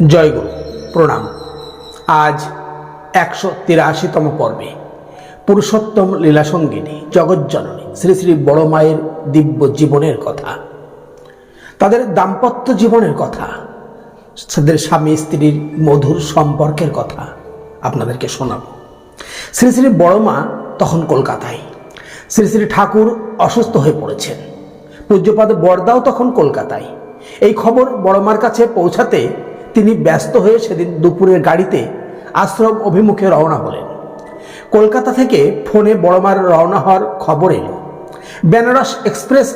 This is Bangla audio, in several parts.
জয় গুরু প্রণাম। আজ 183তম পর্বে পুরুষোত্তম লীলাসঙ্গিনী জগজ্জননী শ্রী শ্রী বড় মায়ের দিব্য জীবনের কথা, তাদের দাম্পত্য জীবনের কথা, তাদের স্বামী স্ত্রীর মধুর সম্পর্কের কথা আপনাদেরকে শোনাব। শ্রী শ্রী বড় মা তখন কলকাতায়, শ্রী শ্রী ঠাকুর অসুস্থ হয়ে পড়েছেন, পূজ্যপাদ বরদাও তখন কলকাতায়। এই খবর বড় মার কাছে পৌঁছাতে তিনি ব্যস্ত হয়ে সেদিন দুপুরের গাড়িতে আশ্রম অভিমুখে রওনা হলেন। কলকাতা থেকে ফোনে বড় মার রওনা হওয়ার খবর এলো। বেনারস এক্সপ্রেস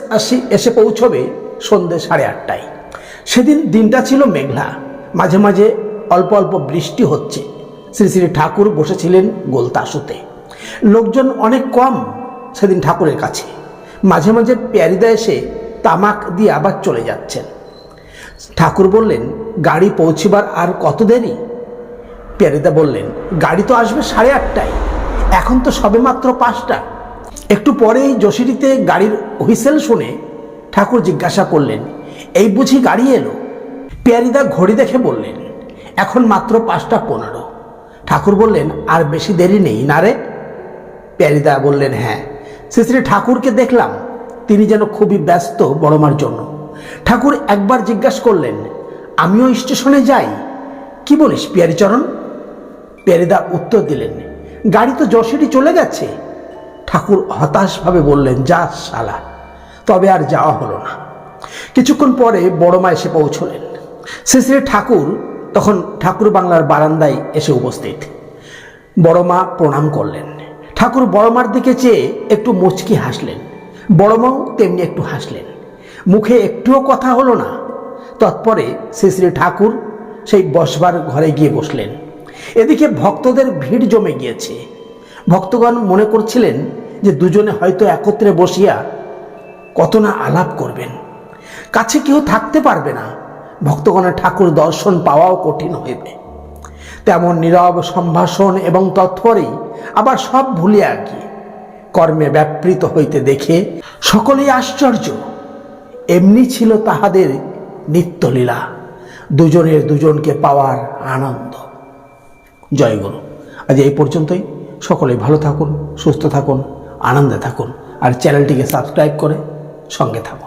এসে পৌঁছবে সন্ধ্যে 8:30টায়। সেদিন দিনটা ছিল মেঘলা, মাঝে মাঝে অল্প অল্প বৃষ্টি হচ্ছে। শ্রী শ্রী ঠাকুর বসেছিলেন গোলতাসুতে। লোকজন অনেক কম সেদিন ঠাকুরের কাছে। মাঝে মাঝে প্যারিদা এসে তামাক দিয়ে আবার চলে যাচ্ছেন। ঠাকুর বললেন, গাড়ি পৌঁছিবার আর কত দেরি? প্যারিদা বললেন, গাড়ি তো আসবে 8:30টায়, এখন তো সবে মাত্র 5টা। একটু পরেই যশিরিতে গাড়ির হুইসেল শুনে ঠাকুর জিজ্ঞাসা করলেন, এই বুঝি গাড়ি এলো? প্যারিদা ঘড়ি দেখে বললেন, এখন মাত্র 5:15। ঠাকুর বললেন, আর বেশি দেরি নেই না রে? প্যারিদা বললেন, হ্যাঁ। শ্রী শ্রী ঠাকুরকে দেখলাম, তিনি যেন খুবই ব্যস্ত বড় মার জন্য। ঠাকুর একবার জিজ্ঞাসা করলেন, আমিও স্টেশনে যাই? কি বলিস পিয়ারিচরণ? প্যারিদা উত্তর দিলেন, গাড়ি তো যশোরে চলে গেছে। ঠাকুর হতাশভাবে বললেন, যা শালা। তবে আর যাওয়া হলো না। কিছুক্ষণ পরে বড় মা এসে পৌঁছলেন। শ্রী শ্রী ঠাকুর তখন ঠাকুর বাংলার বারান্দায় এসে উপস্থিত। বড় মা প্রণাম করলেন। ঠাকুর বড় মার দিকে চেয়ে একটু মুচকি হাসলেন। বড় মাও তেমনি একটু হাসলেন। মুখে একটুও কথা হলো না। তৎপরে শ্রী শ্রী ঠাকুর সেই বসবার ঘরে গিয়ে বসলেন। এদিকে ভক্তদের ভিড় জমে গিয়েছে। ভক্তগণ মনে করছিলেন যে দুজনে হয়তো একত্রে বসিয়া কত না আলাপ করবেন। কাছে কেউ থাকতে পারবে না, ভক্তগণের ঠাকুর দর্শন পাওয়াও কঠিন হইবে। তেমন নীরব সম্ভাষণ এবং তৎপরেই আবার সব ভুলিয়া গিয়ে কর্মে ব্যাপৃত হইতে দেখে সকলেই আশ্চর্য। এমনি ছিল তাহাদের নিত্যলীলা, দুজনের দুজনকে পাওয়ার আনন্দ। জয় গুরু। আজ এই পর্যন্তই। সকলেই ভালো থাকুন, সুস্থ থাকুন, আনন্দে থাকুন, আর চ্যানেলটিকে সাবস্ক্রাইব করে সঙ্গে থাকুন।